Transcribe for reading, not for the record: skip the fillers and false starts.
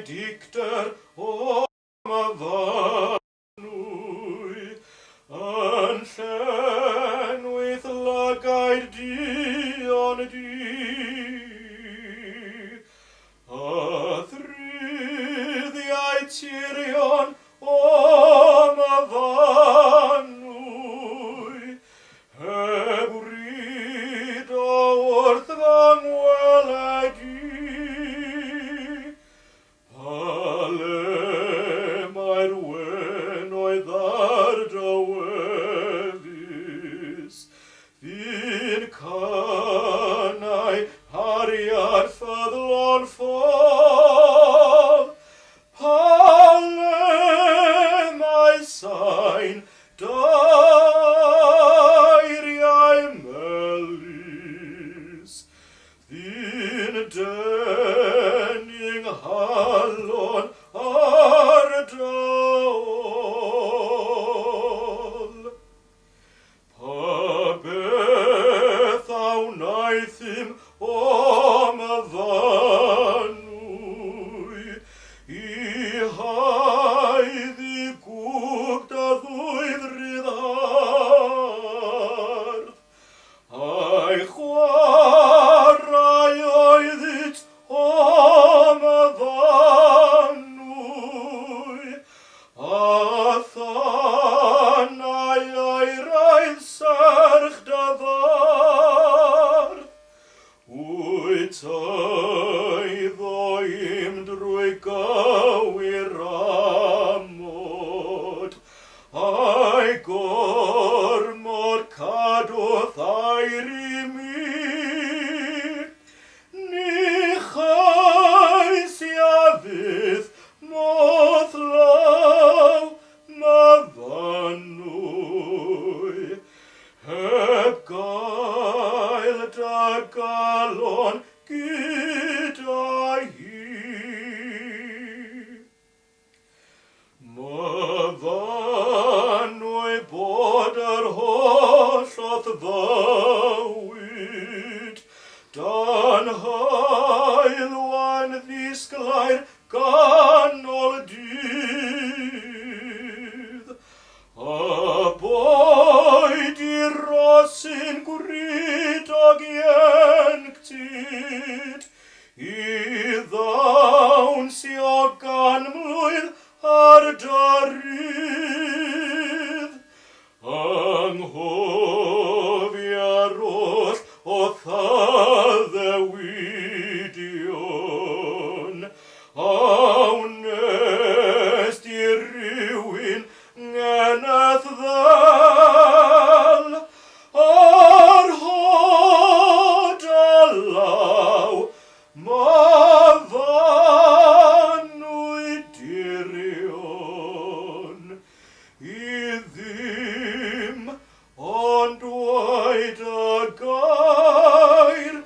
dicter o Myfanwy, yn llenwydd lygaid dion di, a thryddiau tirion o Myfanwy, heb wryd o wrth fangweledi. Ale mae'r wenoedd ar dywefus, fi'n canau hariad ffyddlon ffôl. Ale mae sain dairiau melys, fi'n dening halon ar daol. Pa beth a wnaethym o Myfanwy, i haeddi gwgt a ddwydd ryddhardd, a'i chwarae oeddyd o Myfanwy, a thanau a'i raidd serch dyfardd. Wyt eiddo drwy gywir amod, a'i gormod cadw thair i mi. Ni chais iafydd modd law Myfanwy, heb gael dy galon gyda hi. Myfanwy bod yr hollol fywyd, dan haelwan ddisglair ganol dydd, a boed i'r rosyn gwrydog ienctid, i ddawns i o ganmlwydd ar darydd, anghofia'r oll o ddaddewidion, a wnest i rywun ngeneth ddel, ar hod a law Myfanwy dirion, i ddim ond dweud y gair